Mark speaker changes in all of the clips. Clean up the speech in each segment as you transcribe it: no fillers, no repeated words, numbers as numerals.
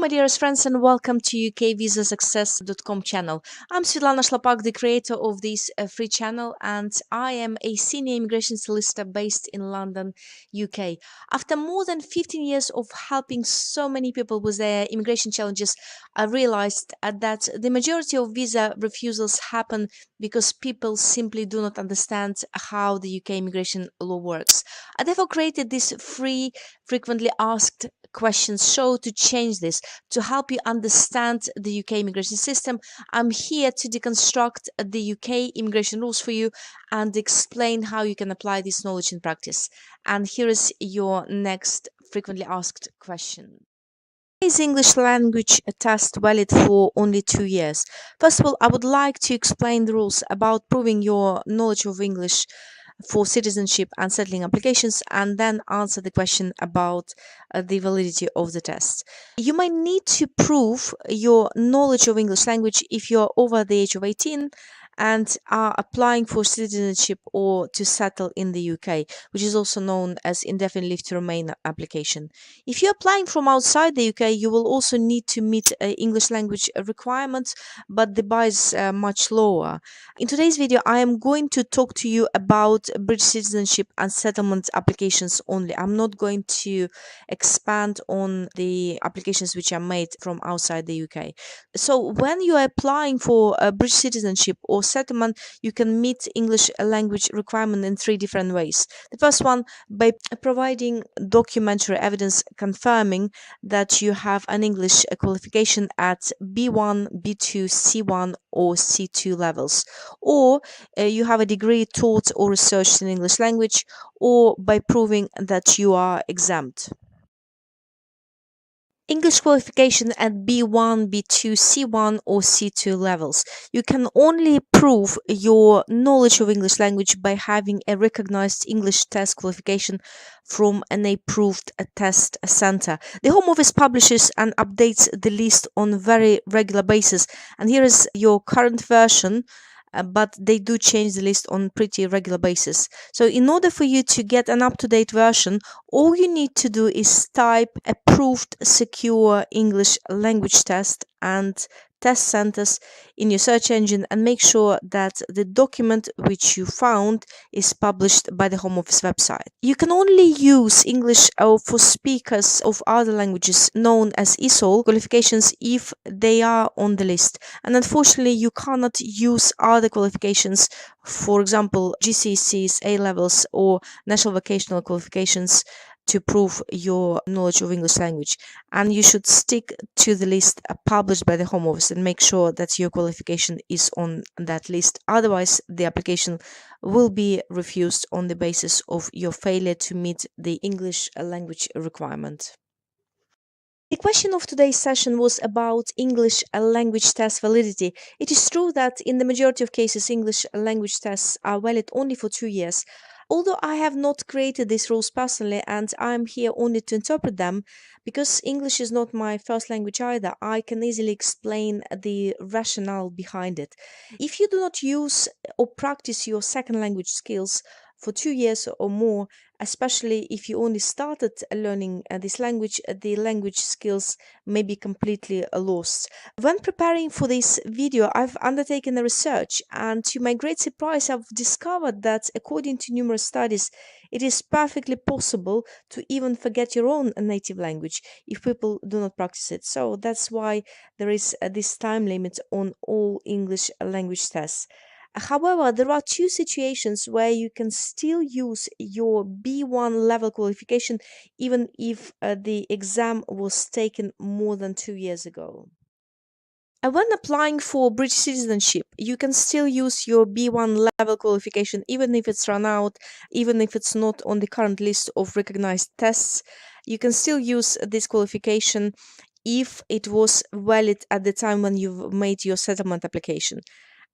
Speaker 1: my dearest friends, and welcome to ukvisasuccess.com channel. I'm Svetlana Shlapak, the creator of this free channel, and I am a senior immigration solicitor based in London, UK. After more than 15 years of helping so many people with their immigration challenges, I realized that the majority of visa refusals happen because people simply do not understand how the UK immigration law works. I therefore created this free, frequently asked questions show to change this, to help you understand the UK immigration system. I'm here to deconstruct the UK immigration rules for you and explain how you can apply this knowledge in practice. And here is your next frequently asked question. Is English language test valid for only 2 years? First of all, I would like to explain the rules about proving your knowledge of English for citizenship and settling applications, and then answer the question about the validity of the test. You might need to prove your knowledge of English language if you're over the age of 18 and are applying for citizenship or to settle in the UK, which is also known as indefinite leave to remain application. If you're applying from outside the UK, you will also need to meet English language requirements, but the bar is much lower. In today's video, I am going to talk to you about British citizenship and settlement applications only. I'm not going to expand on the applications which are made from outside the UK. So when you are applying for a British citizenship or settlement, you can meet English language requirement in three different ways. The first one, by providing documentary evidence confirming that you have an English qualification at B1, B2, C1 or C2 levels, or you have a degree taught or researched in English language, or by proving that you are exempt. English qualification at B1, B2, C1 or C2 levels. You can only prove your knowledge of English language by having a recognized English test qualification from an approved test center. The Home Office publishes and updates the list on very regular basis, and here is your current version. But they do change the list on pretty regular basis. So in order for you to get an up-to-date version, all you need to do is type approved secure English language test and test centers in your search engine and make sure that the document which you found is published by the Home Office website. You can only use English for speakers of other languages known as ESOL qualifications if they are on the list. And unfortunately, you cannot use other qualifications, for example, GCSEs, A-levels or national vocational qualifications to prove your knowledge of English language. And you should stick to the list published by the Home Office and make sure that your qualification is on that list. Otherwise, the application will be refused on the basis of your failure to meet the English language requirement. The question of today's session was about English language test validity. It is true that in the majority of cases, English language tests are valid only for 2 years. Although I have not created these rules personally and I'm here only to interpret them, because English is not my first language either, I can easily explain the rationale behind it. If you do not use or practice your second language skills for 2 years or more, especially if you only started learning this language, the language skills may be completely lost. When preparing for this video, I've undertaken a research, and to my great surprise, I've discovered that according to numerous studies, it is perfectly possible to even forget your own native language if people do not practice it. So that's why there is this time limit on all English language tests. However, there are two situations where you can still use your B1 level qualification even if the exam was taken more than 2 years ago. When applying for British citizenship, you can still use your B1 level qualification even if it's run out, even if it's not on the current list of recognized tests. You can still use this qualification if it was valid at the time when you made your settlement application.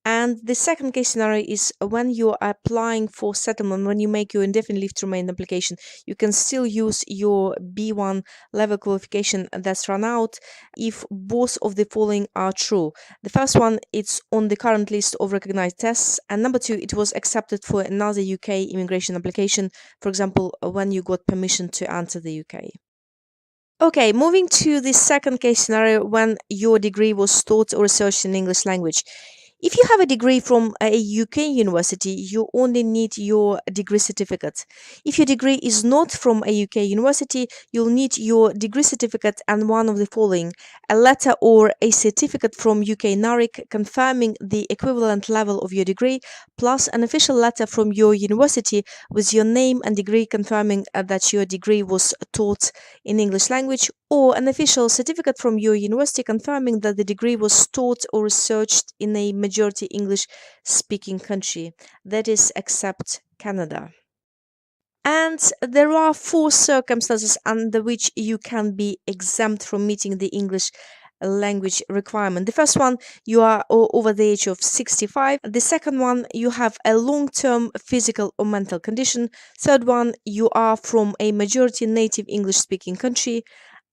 Speaker 1: And the second case scenario is when you are applying for settlement, when you make your indefinite leave to remain application, you can still use your B1 level qualification that's run out if both of the following are true. The first one, it's on the current list of recognized tests, and number two, it was accepted for another UK immigration application, for example, when you got permission to enter the UK. Okay, moving to the second case scenario when your degree was taught or researched in English language. If you have a degree from a UK university, you only need your degree certificate. If your degree is not from a UK university, you'll need your degree certificate and one of the following: a letter or a certificate from UK NARIC confirming the equivalent level of your degree, plus an official letter from your university with your name and degree confirming that your degree was taught in English language, or an official certificate from your university confirming that the degree was taught or researched in a majority English speaking country, that is, except Canada. And there are four circumstances under which you can be exempt from meeting the English language requirement. The first one, you are over the age of 65. The second one, you have a long-term physical or mental condition. Third one, you are from a majority native English speaking country.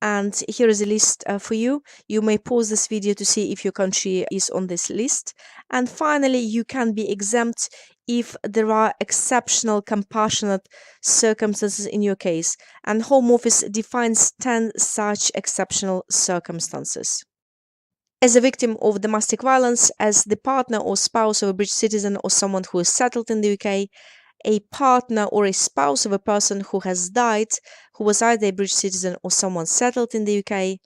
Speaker 1: And here is a list for you. You may pause this video to see if your country is on this list. And finally, you can be exempt if there are exceptional compassionate circumstances in your case, and Home Office defines 10 such exceptional circumstances. As a victim of domestic violence, as the partner or spouse of a British citizen or someone who is settled in the UK, a partner or a spouse of a person who has died, who was either a British citizen or someone settled in the UK,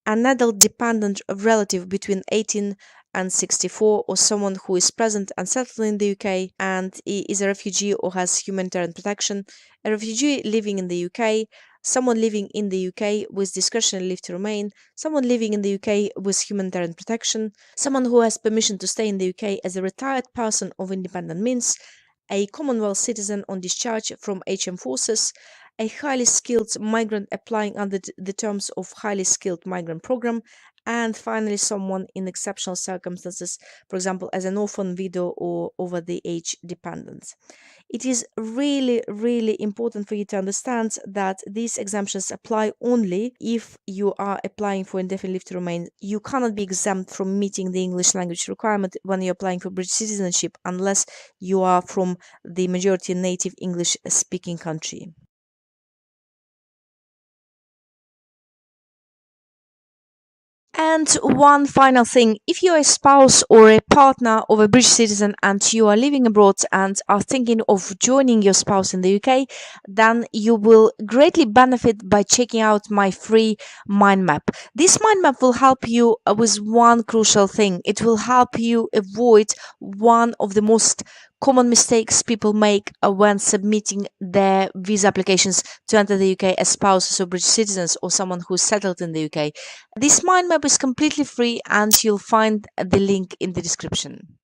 Speaker 1: an adult dependent relative between 18 and 64, or someone who is present and settled in the UK and is a refugee or has humanitarian protection, a refugee living in the UK, someone living in the UK with discretionary leave to remain, someone living in the UK with humanitarian protection, someone who has permission to stay in the UK as a retired person of independent means, a Commonwealth citizen on discharge from HM forces, a highly skilled migrant applying under the terms of highly skilled migrant program, and finally someone in exceptional circumstances, for example as an orphan, widow, or over the age dependent. It is really, really important for you to understand that these exemptions apply only if you are applying for indefinite leave to remain. You cannot be exempt from meeting the English language requirement when you're applying for British citizenship unless you are from the majority native English speaking country. And one final thing, if you're a spouse or a partner of a British citizen and you are living abroad and are thinking of joining your spouse in the UK, then you will greatly benefit by checking out my free mind map. This mind map will help you with one crucial thing. It will help you avoid one of the most common mistakes people make when submitting their visa applications to enter the UK as spouses of British citizens or someone who's settled in the UK. This mind map is completely free and you'll find the link in the description.